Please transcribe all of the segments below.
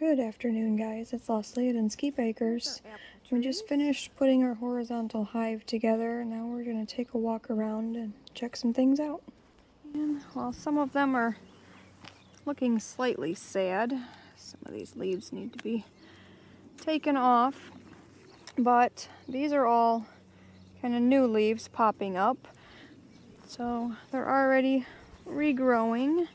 Good afternoon, guys. It's Leslie at Inskeep Acres. We just finished putting our horizontal hive together. Now we're going to take a walk around and check some things out. And while some of them are looking slightly sad, some of these leaves need to be taken off, but these are all kind of new leaves popping up. So they're already regrowing.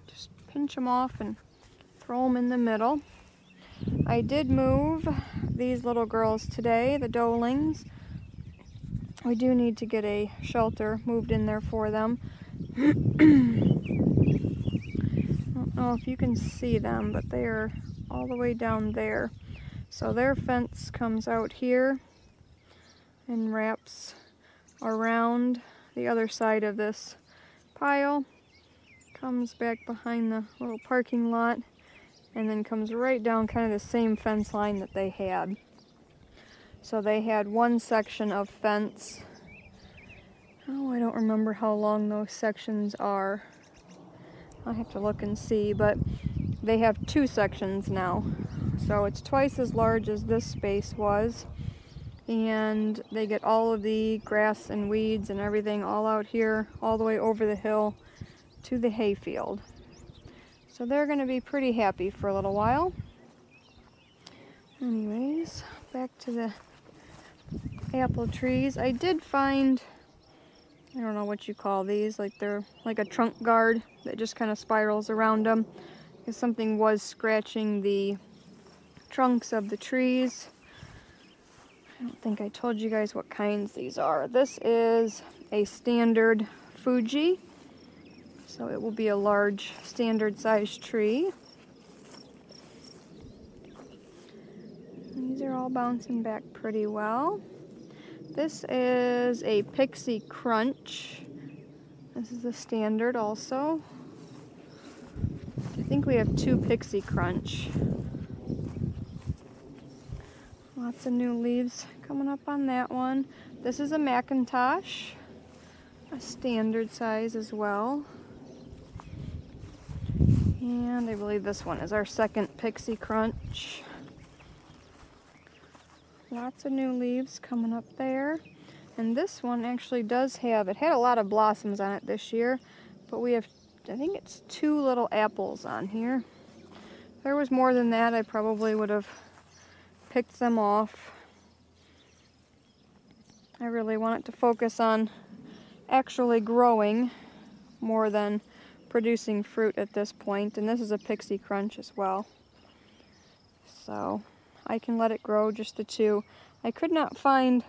Just pinch them off and throw them in the middle. I did move these little girls today, the Dolings. We do need to get a shelter moved in there for them. I don't know if you can see them, but they are all the way down there. So their fence comes out here and wraps around the other side of this pile, comes back behind the little parking lot, and then comes right down kind of the same fence line that they had. So they had one section of fence. Oh, I don't remember how long those sections are. I'll have to look and see, but they have two sections now. So it's twice as large as this space was. And they get all of the grass and weeds and everything all out here, all the way over the hill to the hayfield. So they're going to be pretty happy for a little while. Anyways, back to the apple trees. I did find, I don't know what you call these, like they're like a trunk guard that just kind of spirals around them, because something was scratching the trunks of the trees. I don't think I told you guys what kinds these are. This is a standard Fuji, so it will be a large standard size tree. These are all bouncing back pretty well. This is a Pixie Crunch. This is a standard also. I think we have two Pixie Crunch. Lots of new leaves coming up on that one. This is a Macintosh, a standard size as well. And I believe this one is our second Pixie Crunch. Lots of new leaves coming up there. And this one actually does have, it had a lot of blossoms on it this year, but we have, I think it's 2 little apples on here. If there was more than that, I probably would have picked them off. I really want it to focus on actually growing more than producing fruit at this point. And this is a Pixie Crunch as well. So I can let it grow, just the 2. I could not find,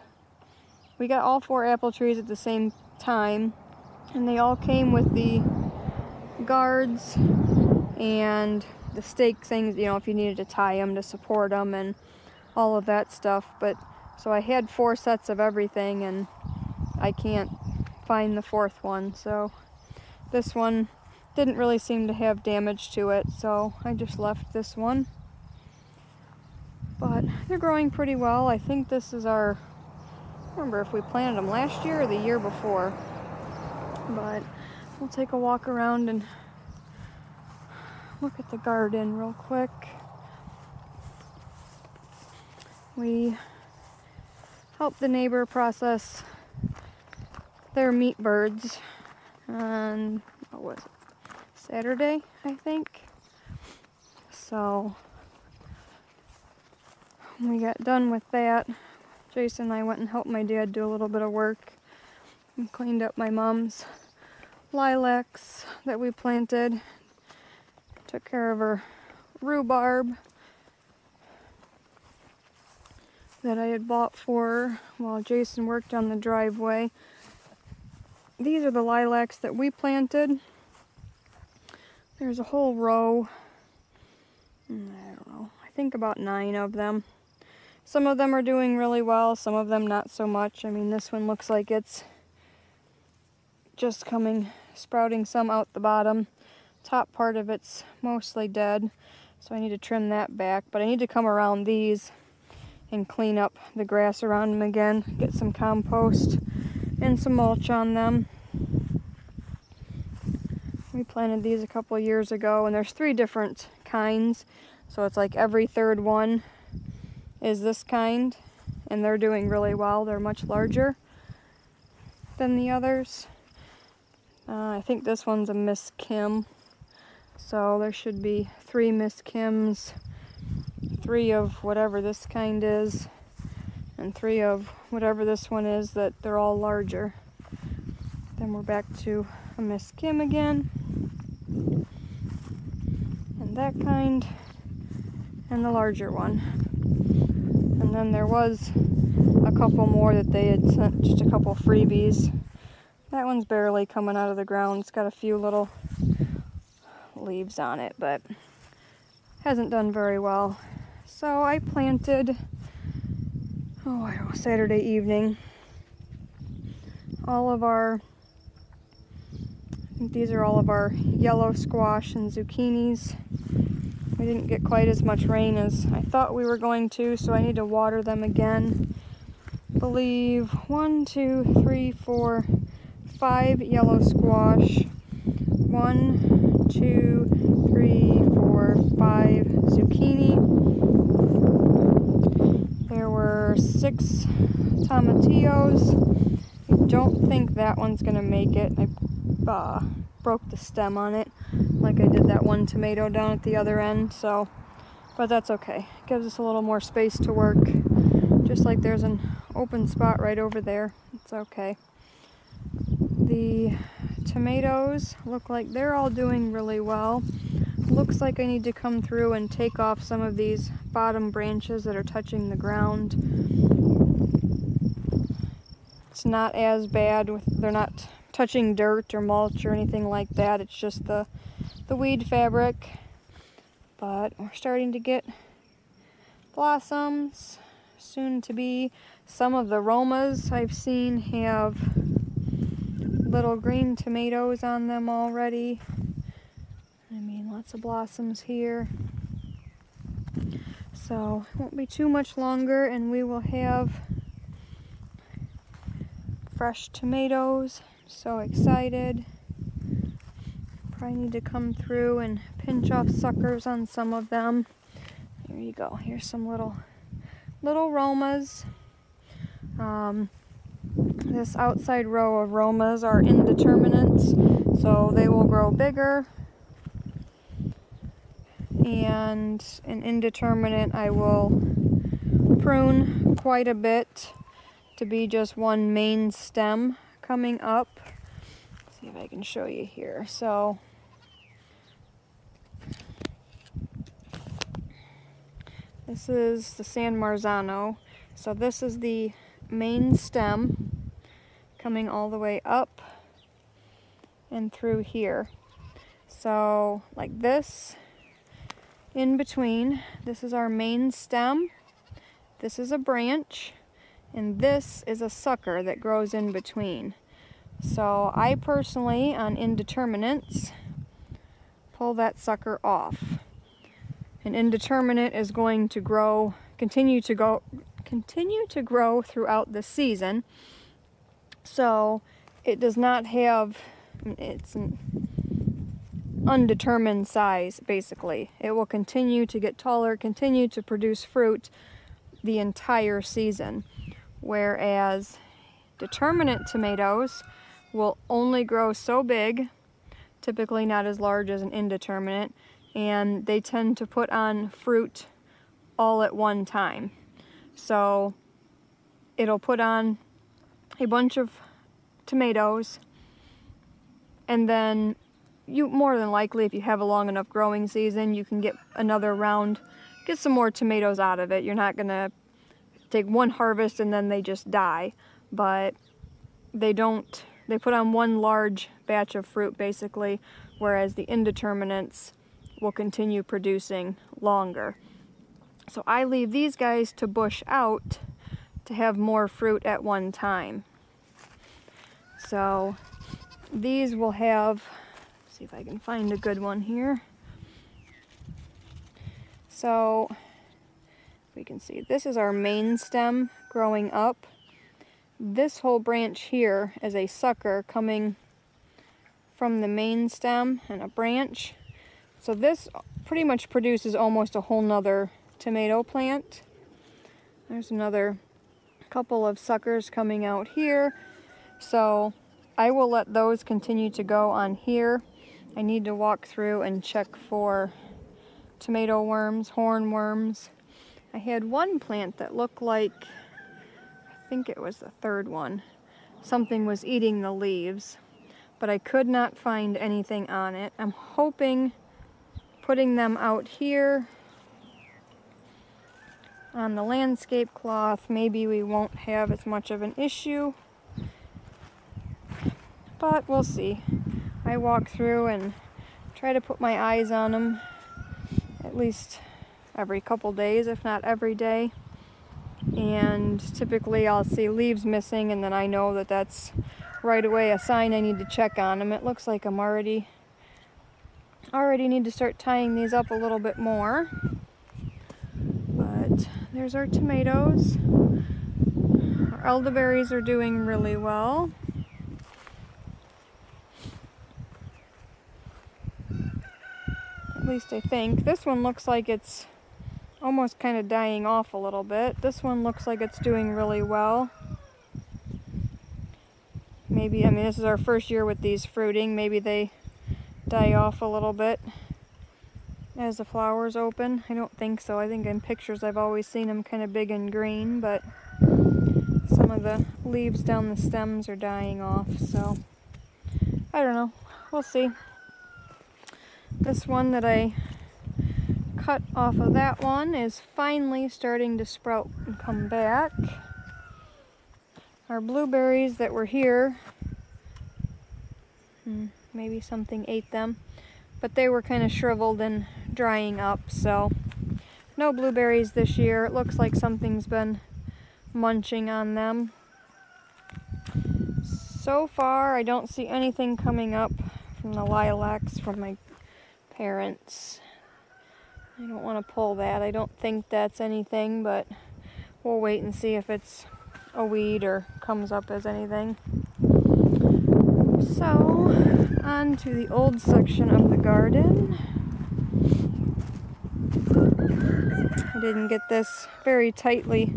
we got all 4 apple trees at the same time, and they all came with the guards and the stake things, you know, if you needed to tie them to support them and all of that stuff. But so I had 4 sets of everything, and I can't find the 4th one. So this one didn't really seem to have damage to it, so I just left this one. But they're growing pretty well. I think this is our, I don't remember if we planted them last year or the year before. But we'll take a walk around and look at the garden real quick. We helped the neighbor process their meat birds on, what was it, Saturday, I think. So when we got done with that, Jason and I went and helped my dad do a little bit of work and cleaned up my mom's lilacs that we planted. Took care of her rhubarb that I had bought for her while Jason worked on the driveway. These are the lilacs that we planted. There's a whole row, I don't know, I think about 9 of them. Some of them are doing really well, some of them not so much. I mean, this one looks like it's just sprouting some out the bottom. Top part of it's mostly dead, so I need to trim that back. But I need to come around these and clean up the grass around them again, get some compost and some mulch on them. We planted these a couple years ago, and there's 3 different kinds. So it's like every 3rd one is this kind, and they're doing really well. They're much larger than the others. I think this one's a Miss Kim. So there should be 3 Miss Kims, 3 of whatever this kind is, and 3 of whatever this one is, that they're all larger. Then we're back to a Miss Kim again, and that kind, and the larger one. And then there was a couple more that they had sent, just a couple freebies. That one's barely coming out of the ground. It's got a few little leaves on it, but hasn't done very well. So I planted, I don't know, Saturday evening, all of our, I think these are all of our yellow squash and zucchinis. We didn't get quite as much rain as I thought we were going to, so I need to water them again. I believe 1, 2, 3, 4, 5 yellow squash, 1, 2, 3, 4, 5 zucchini. There were 6 tomatillos. I don't think that one's gonna make it. I broke the stem on it, like I did that one tomato down at the other end, so, but that's okay. It gives us a little more space to work, just like there's an open spot right over there. It's okay. The tomatoes look like they're all doing really well. Looks like I need to come through and take off some of these bottom branches that are touching the ground. It's not as bad with, they're not touching dirt or mulch or anything like that. It's just the weed fabric. But we're starting to get blossoms, soon to be. Some of the Romas I've seen have little green tomatoes on them already. I mean, lots of blossoms here. So it won't be too much longer and we will have fresh tomatoes. So excited. Probably need to come through and pinch off suckers on some of them. Here you go. Here's some little Romas. This outside row of Romas are indeterminates, so they will grow bigger. And an indeterminate I will prune quite a bit to be just one main stem coming up. Let's see if I can show you here. So this is the San Marzano. So this is the main stem coming all the way up and through here. So like this, in between, this is our main stem, this is a branch, and this is a sucker that grows in between. So I personally, on indeterminates, pull that sucker off. An indeterminate is going to grow, continue to grow throughout the season. So it does not have, it's an undetermined size, basically. It will continue to get taller, continue to produce fruit the entire season. Whereas determinate tomatoes will only grow so big, typically not as large as an indeterminate, and they tend to put on fruit all at one time. So it'll put on a bunch of tomatoes, and then you more than likely, if you have a long enough growing season, you can get another round, get some more tomatoes out of it. You're not gonna take one harvest and then they just die, but they put on one large batch of fruit basically, whereas the indeterminates will continue producing longer. So I leave these guys to bush out to have more fruit at one time. So these will have, let's see if I can find a good one here. So we can see this is our main stem growing up. this whole branch here is a sucker coming from the main stem and a branch. So this pretty much produces almost a whole nother tomato plant. There's another couple of suckers coming out here. So I will let those continue to go on here. I need to walk through and check for tomato worms, hornworms. I had one plant that looked like, I think it was the third one, something was eating the leaves, but I could not find anything on it. I'm hoping putting them out here on the landscape cloth, maybe we won't have as much of an issue, but we'll see. I walk through and try to put my eyes on them at least every couple days, if not every day. And typically I'll see leaves missing, and then I know that that's right away a sign I need to check on them. It looks like I'm already need to start tying these up a little bit more. But there's our tomatoes. Our elderberries are doing really well. At least I think. This one looks like it's almost kind of dying off a little bit. This one looks like it's doing really well. Maybe, I mean, this is our first year with these fruiting. Maybe they die off a little bit as the flowers open. I don't think so. I think in pictures I've always seen them kind of big and green, but some of the leaves down the stems are dying off, so I don't know. We'll see. This one that I cut off of that one is finally starting to sprout and come back. Our blueberries that were here, maybe something ate them, but they were kind of shriveled and drying up, so no blueberries this year. It looks like something's been munching on them. So far, I don't see anything coming up from the lilacs from my parents. I don't want to pull that. I don't think that's anything, but we'll wait and see if it's a weed or comes up as anything. So, on to the old section of the garden. I didn't get this very tightly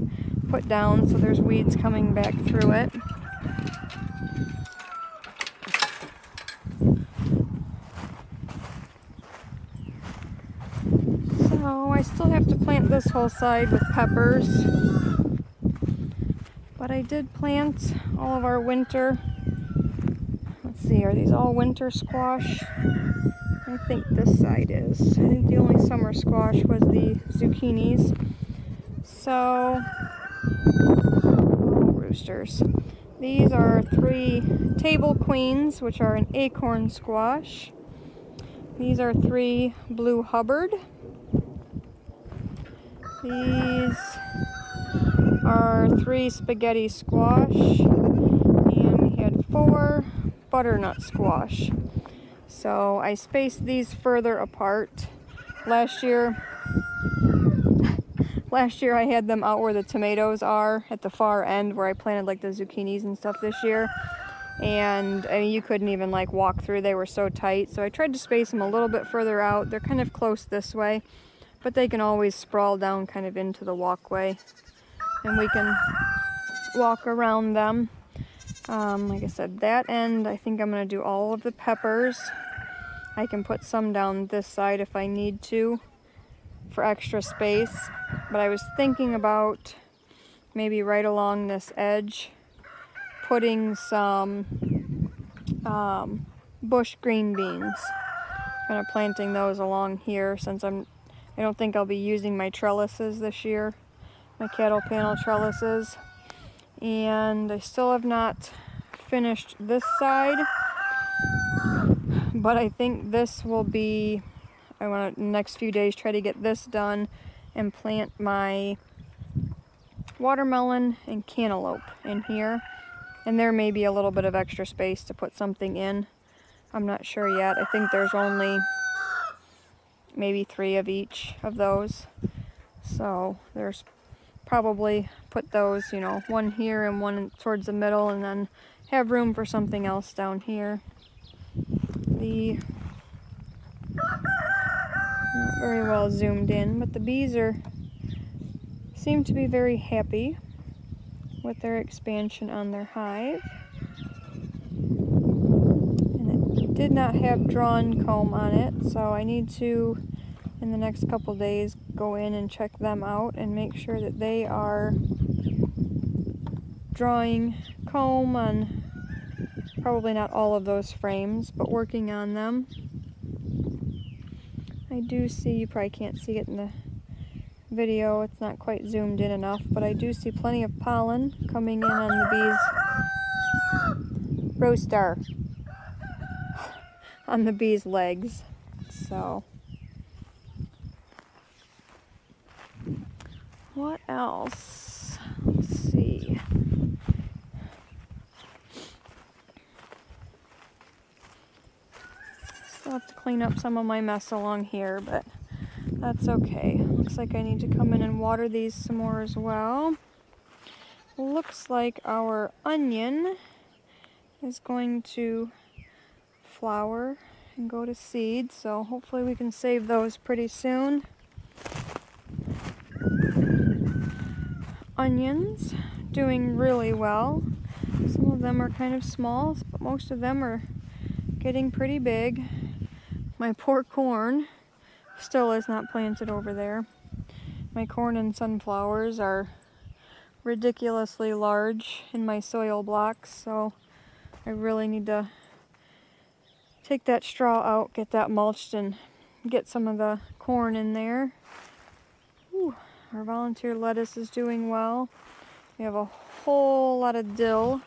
put down, so there's weeds coming back through it. So I still have to plant this whole side with peppers, but I did plant all of our winter. Let's see, are these all winter squash? I think this side is. I think the only summer squash was the zucchinis. So, oh, roosters. These are 3 table queens, which are an acorn squash. These are 3 blue Hubbard. These are 3 spaghetti squash, and we had 4 butternut squash. So I spaced these further apart. Last year I had them out where the tomatoes are at the far end where I planted like the zucchinis and stuff this year. And I mean, you couldn't even like walk through, they were so tight. So I tried to space them a little bit further out. They're kind of close this way, but they can always sprawl down kind of into the walkway, and we can walk around them. Like I said, that end, I think I'm going to do all of the peppers. I can put some down this side if I need to for extra space, but I was thinking about maybe right along this edge putting some bush green beans. Kind of planting those along here since I don't think I'll be using my trellises this year, my cattle panel trellises. And I still have not finished this side, but I think this will be, I want to, in the next few days, try to get this done and plant my watermelon and cantaloupe in here. And there may be a little bit of extra space to put something in. I'm not sure yet. I think there's only maybe 3 of each of those. So there's probably put those, you know, one here and one towards the middle, and then have room for something else down here. Not very well zoomed in, but the bees seem to be very happy with their expansion on their hive. And it did not have drawn comb on it, so I need to, in the next couple days, go in and check them out and make sure that they are drawing comb on probably not all of those frames, but working on them. I do see, you probably can't see it in the video, it's not quite zoomed in enough, but I do see plenty of pollen coming in on the bees' Rooster on the bees' legs. So what else? Let's see. Still have to clean up some of my mess along here, but that's okay. Looks like I need to come in and water these some more as well. Looks like our onion is going to flower and go to seed, so hopefully we can save those pretty soon. Onions doing really well. Some of them are kind of small, but most of them are getting pretty big. My poor corn still is not planted over there. My corn and sunflowers are ridiculously large in my soil blocks, so I really need to take that straw out, get that mulched, and get some of the corn in there. Ooh, our volunteer lettuce is doing well. We have a whole lot of dill.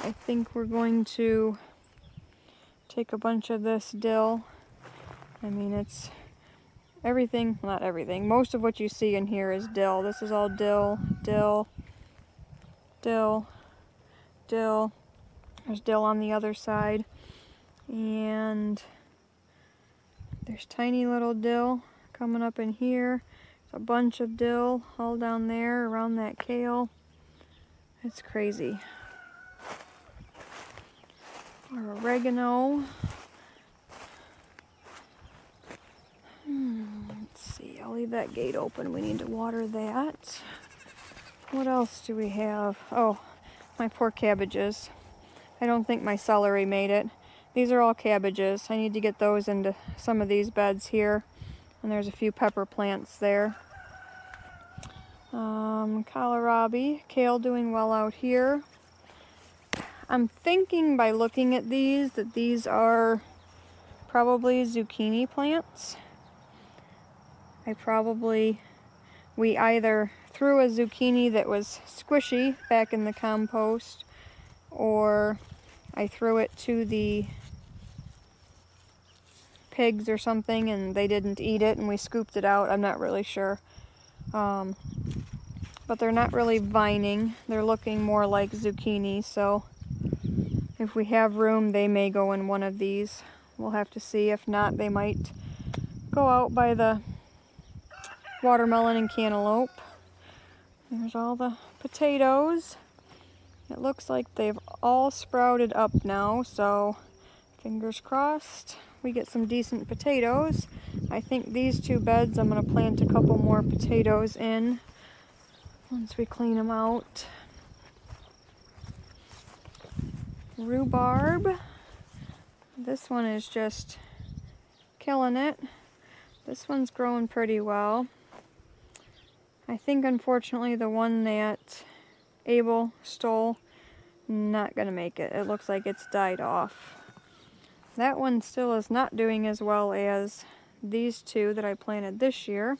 I think we're going to take a bunch of this dill. I mean, it's everything, not everything. Most of what you see in here is dill. This is all dill, dill, dill, dill. There's dill on the other side. And there's tiny little dill coming up in here. There's a bunch of dill all down there around that kale. It's crazy. Our oregano. Let's see, I'll leave that gate open. We need to water that. What else do we have? Oh, my poor cabbages. I don't think my celery made it. These are all cabbages. I need to get those into some of these beds here. And there's a few pepper plants there. Kohlrabi, kale doing well out here. I'm thinking by looking at these that these are probably zucchini plants. We either threw a zucchini that was squishy back in the compost, or I threw it to the pigs or something and they didn't eat it and we scooped it out. I'm not really sure. But they're not really vining. They're looking more like zucchini, so if we have room, they may go in one of these. We'll have to see. If not, they might go out by the watermelon and cantaloupe. There's all the potatoes. It looks like they've all sprouted up now, so fingers crossed we get some decent potatoes. I think these two beds I'm going to plant a couple more potatoes in once we clean them out. Rhubarb. This one is just killing it. This one's growing pretty well. I think unfortunately the one that Abel stole, not gonna make it. It looks like it's died off. That one still is not doing as well as these two that I planted this year.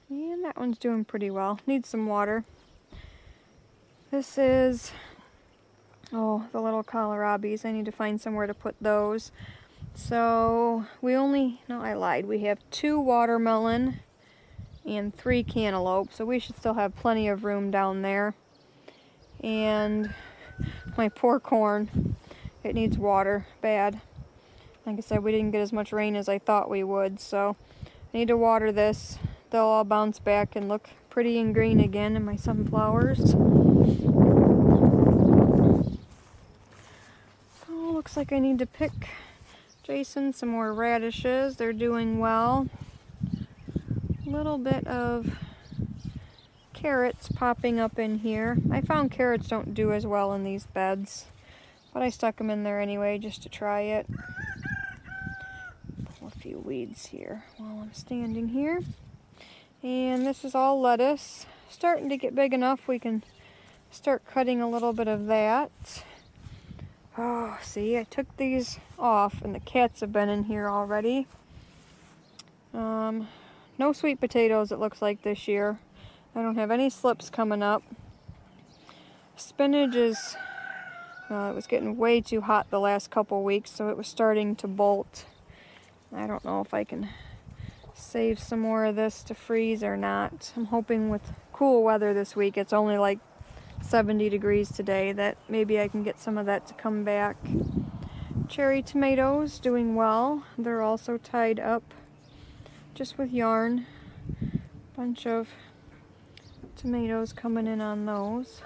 And that one's doing pretty well. Needs some water. This is, oh, the little kohlrabis. I need to find somewhere to put those. So we only, no, I lied. We have 2 watermelon and 3 cantaloupe, so we should still have plenty of room down there. And my poor corn, it needs water bad. Like I said, we didn't get as much rain as I thought we would, so I need to water this. They'll all bounce back and look pretty and green again in my sunflowers. Oh, looks like I need to pick Jason some more radishes. They're doing well. A little bit of carrots popping up in here. I found carrots don't do as well in these beds, but I stuck them in there anyway just to try it. Pull a few weeds here while I'm standing here. And this is all lettuce. Starting to get big enough we can start cutting a little bit of that. Oh, see, I took these off and the cats have been in here already. No sweet potatoes it looks like this year. I don't have any slips coming up. Spinach is, it was getting way too hot the last couple weeks, so it was starting to bolt. I don't know if I can save some more of this to freeze or not. I'm hoping with cool weather this week, it's only like 70 degrees today, that maybe I can get some of that to come back. Cherry tomatoes doing well. They're also tied up just with yarn. Bunch of tomatoes coming in on those.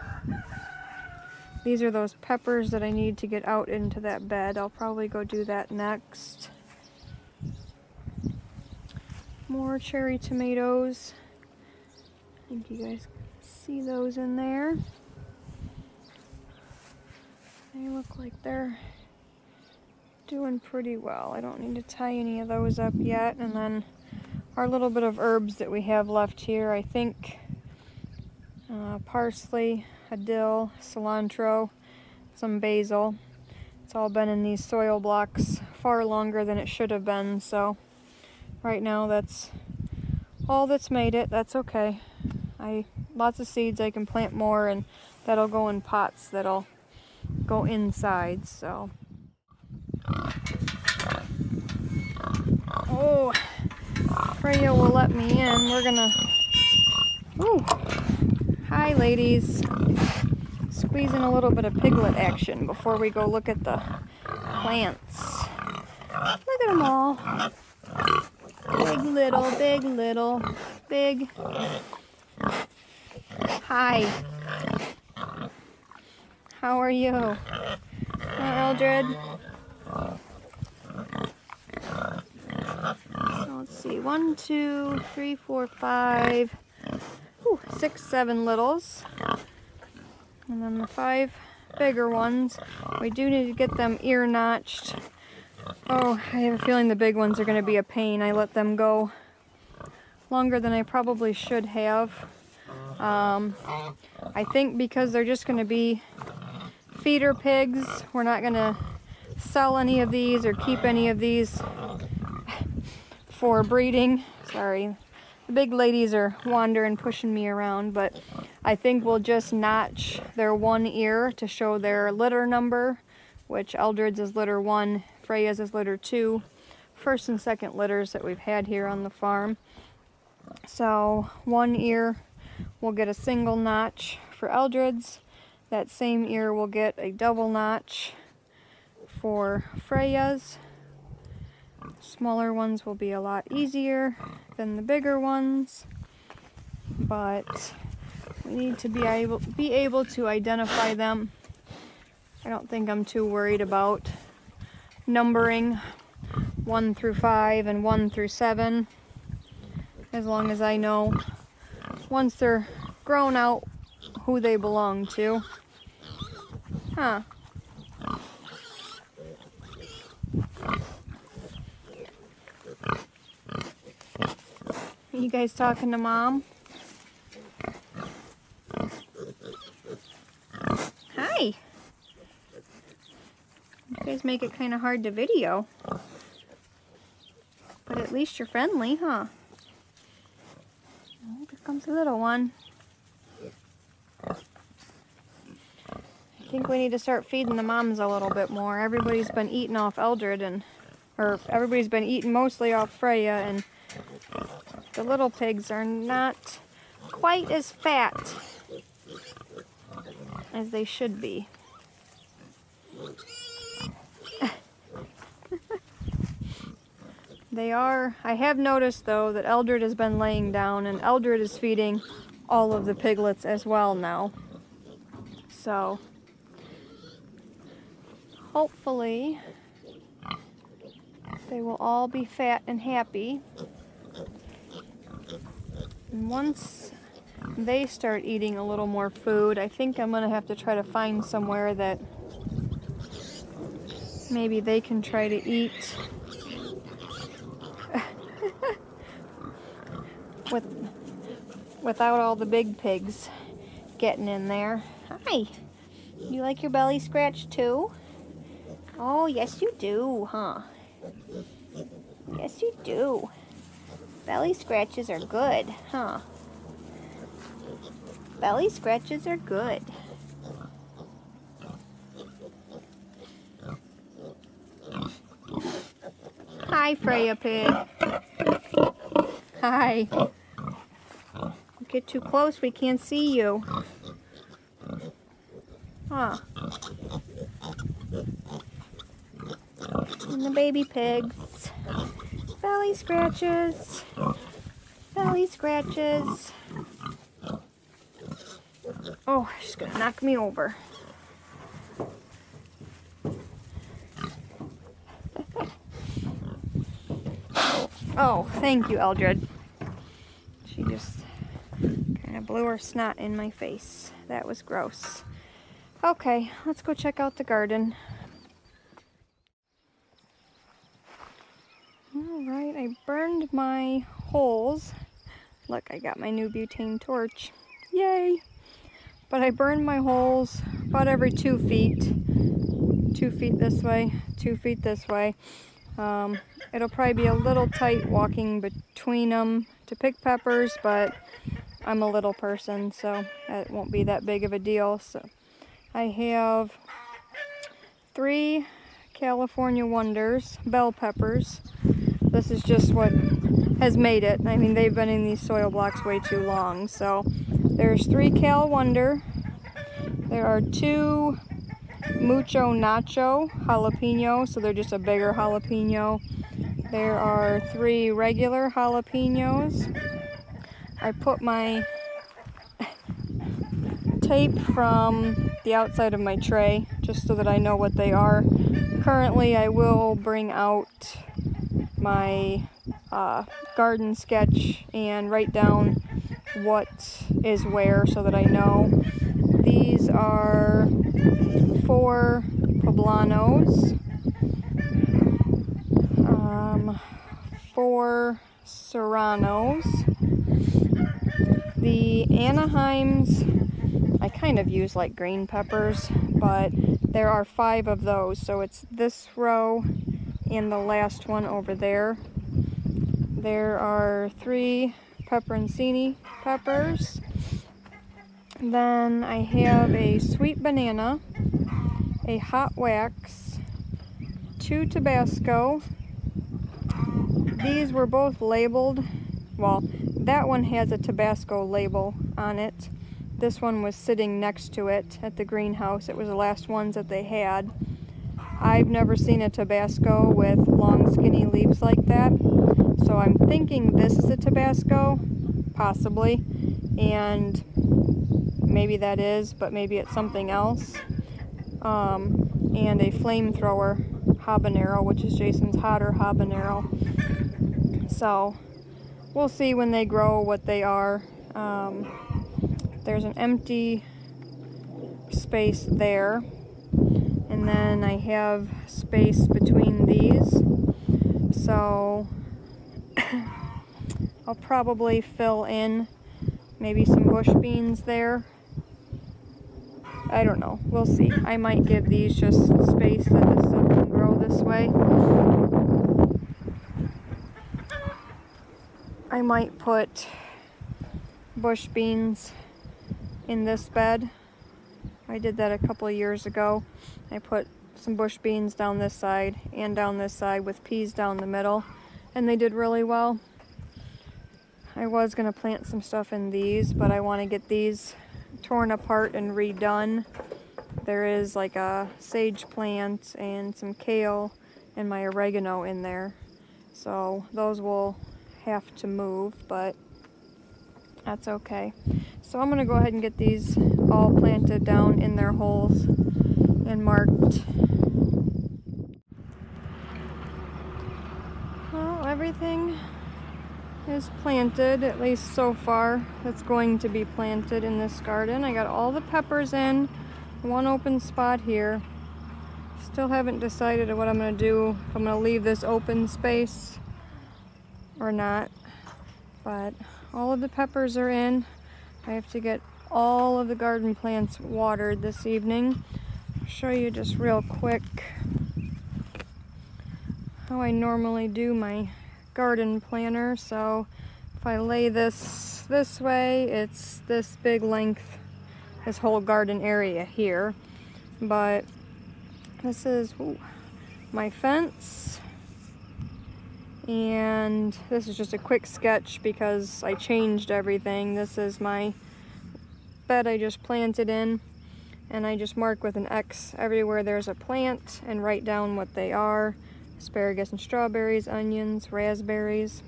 These are those peppers that I need to get out into that bed. I'll probably go do that next. More cherry tomatoes. I think you guys see those in there. They look like they're doing pretty well. I don't need to tie any of those up yet. And then our little bit of herbs that we have left here, I think parsley, a dill, cilantro, some basil. It's all been in these soil blocks far longer than it should have been, so right now that's all that's made it. That's okay. Lots of seeds, I can plant more, and that'll go in pots that'll go inside. So oh, Freya will let me in. We're gonna, ooh, hi ladies, squeezing a little bit of piglet action before we go look at the plants. Look at them all. Big little, big little, big. Hi. How are you? Eldred? So let's see. 1, 2, 3, 4, 5. 6, 7 littles. And then the 5 bigger ones. We do need to get them ear notched. Oh, I have a feeling the big ones are going to be a pain. I let them go longer than I probably should have. I think because they're just going to be feeder pigs, we're not going to sell any of these or keep any of these for breeding. Sorry, the big ladies are wandering, pushing me around, but I think we'll just notch their one ear to show their litter number, which Eldred's is litter 1, Freya's is litter 2, first and second litters that we've had here on the farm. So one ear will get a single notch for Eldred's. That same ear will get a double notch for Freya's. Smaller ones will be a lot easier than the bigger ones, but we need to be able to identify them. I don't think I'm too worried about numbering 1 through 5 and 1 through 7, as long as I know once they're grown out who they belong to. Huh. Are you guys talking to Mom? Hi. You guys make it kind of hard to video. But at least you're friendly, huh? Oh, here comes the little one. I think we need to start feeding the moms a little bit more. Everybody's been eating off Eldred, or everybody's been eating mostly off Freya, and the little pigs are not quite as fat as they should be. They are. I have noticed though that Eldred has been laying down, and Eldred is feeding all of the piglets as well now. So hopefully they will all be fat and happy. And once they start eating a little more food, I think I'm gonna have to try to find somewhere that maybe they can try to eat without all the big pigs getting in there. Hi, you like your belly scratched too? Oh, yes you do, huh? Yes you do. Belly scratches are good, huh? Belly scratches are good. Hi, Freya Pig. Hi. Don't get too close, we can't see you. Huh. And the baby pigs. Belly scratches. Belly scratches. Oh, she's gonna knock me over. Oh, thank you, Eldred. She just kind of blew her snot in my face. That was gross. Okay, let's go check out the garden. Alright, I burned my holes. Look, I got my new butane torch. Yay! But I burned my holes about every 2 feet. 2 feet this way, 2 feet this way. It'll probably be a little tight walking between them to pick peppers, but I'm a little person, so it won't be that big of a deal. So I have 3 California Wonders bell peppers. This is just what has made it. I mean, they've been in these soil blocks way too long. So there's 3 Cal Wonder. There are 2 Mucho Nacho jalapeno, so they're just a bigger jalapeno. There are 3 regular jalapenos. I put my tape from the outside of my tray just so that I know what they are. Currently, I will bring out my garden sketch and write down what is where so that I know. These are 4 poblanos, 4 serranos. The Anaheims, I kind of use like green peppers, but there are 5 of those, so it's this row and the last one over there. There are 3 peperoncini peppers. Then I have a sweet banana, a hot wax, 2 Tabasco. These were both labeled. Well, that one has a Tabasco label on it. This one was sitting next to it at the greenhouse. It was the last ones that they had. I've never seen a Tabasco with long skinny leaves like that. So I'm thinking this is a Tabasco, possibly. And maybe that is, but maybe it's something else. And a flamethrower habanero, which is Jason's hotter habanero. So we'll see when they grow what they are. There's an empty space there, and then I have space between these, so I'll probably fill in maybe some bush beans there. I don't know, we'll see. I might give these just space that this stuff can grow this way. I might put bush beans in this bed. I did that a couple of years ago. I put some bush beans down this side and down this side with peas down the middle, and they did really well. I was going to plant some stuff in these, but I want to get these torn apart and redone. There is like a sage plant and some kale and my oregano in there, so those will have to move, but That's okay. So I'm gonna go ahead and get these all planted down in their holes and marked. Well, everything is planted, at least so far, that's going to be planted in this garden. I got all the peppers in, one open spot here. Still haven't decided what I'm going to do, if I'm going to leave this open space or not. But all of the peppers are in. I have to get all of the garden plants watered this evening. I'll show you just real quick how I normally do my garden planter. So if I lay this way, it's this big length, this whole garden area here. But this is my fence, and this is just a quick sketch because I changed everything. This is my bed I just planted in, and I just mark with an X everywhere there's a plant and write down what they are. Asparagus and strawberries, onions, raspberries.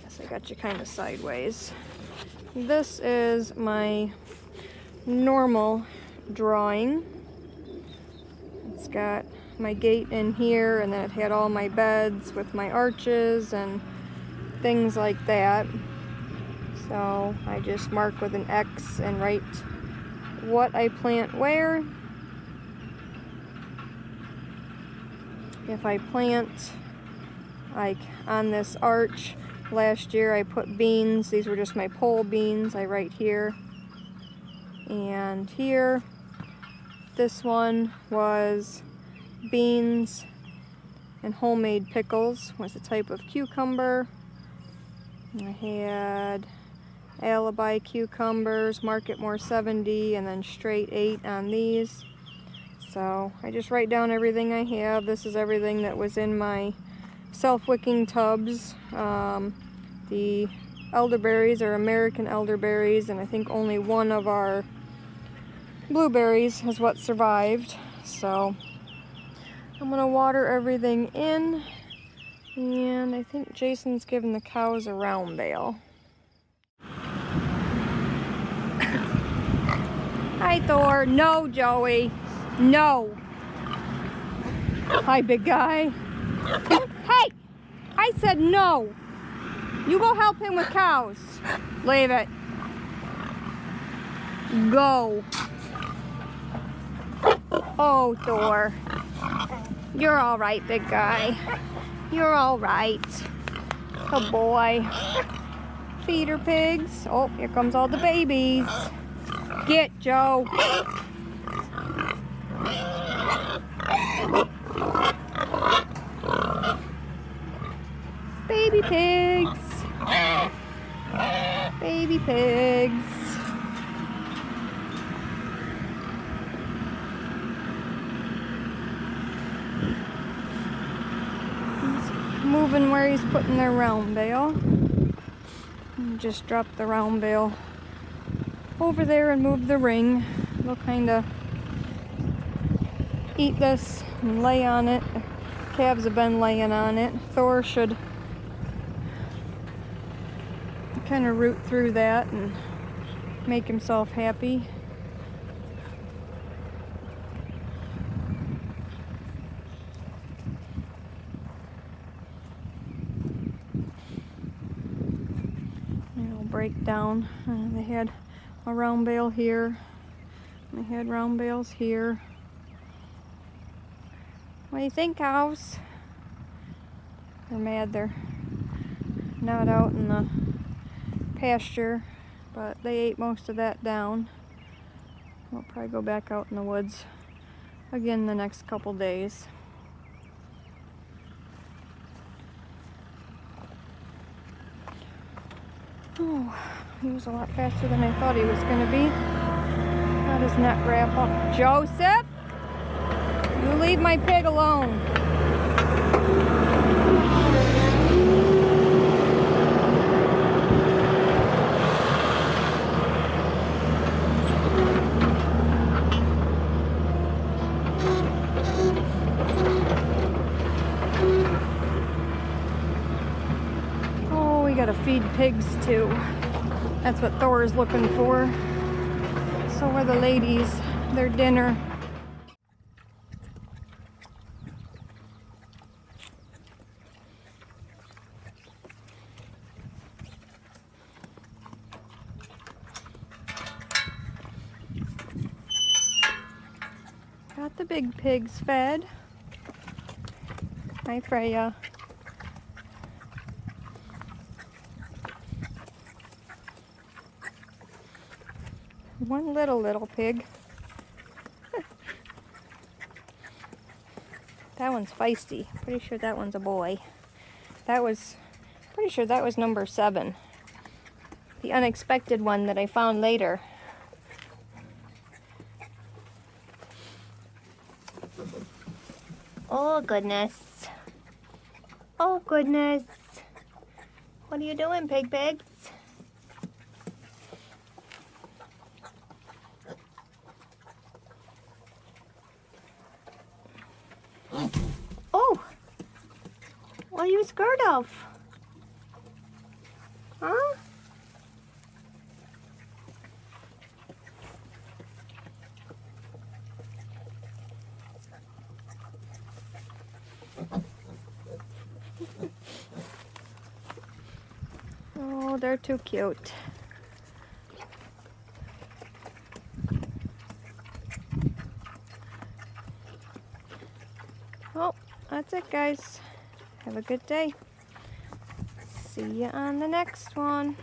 Yes, I got you kind of sideways. This is my normal drawing. It's got my gate in here, and then it had all my beds with my arches and things like that. So I just mark with an X and write what I plant where. If I plant like on this arch, last year I put beans. These were just my pole beans. I write here and here. This one was beans and homemade pickles, was a type of cucumber. I had Alibi cucumbers, Marketmore 70, and then straight 8 on these. So I just write down everything I have. This is everything that was in my self-wicking tubs. The elderberries are American elderberries, and I think only one of our blueberries is what survived. So I'm gonna water everything in, and I think Jason's giving the cows a round bale. Hi Thor. No, Joey. No. Hi, big guy. Hey! I said no. You go help him with cows. Leave it. Go. Oh, Thor. You're all right, big guy. You're all right. Good boy. Feeder pigs. Oh, here comes all the babies. Get Joe. Baby pigs. Baby pigs. He's moving where he's putting their round bale. And just drop the round bale over there and move the ring. They'll kind of eat this and lay on it. The calves have been laying on it. Thor should kind of root through that and make himself happy. It'll break down. They had a round bale here. They had round bales here. What do you think, cows? They're mad they're not out in the pasture, but they ate most of that down. We'll probably go back out in the woods again the next couple days. Oh, he was a lot faster than I thought he was going to be. Got his net wrap up. Joseph! You leave my pig alone. Oh, we got a feed pigs too. That's what Thor is looking for. So are the ladies, their dinner. Got the big pigs fed. Hi, Freya. One little pig. That one's feisty. Pretty sure that one's a boy. Pretty sure that was number 7. The unexpected one that I found later. Oh goodness. Oh goodness. What are you doing, pigs? Oh! What are you scared of? Huh? Oh, they're too cute. Well, that's it, guys. Have a good day. See you on the next one.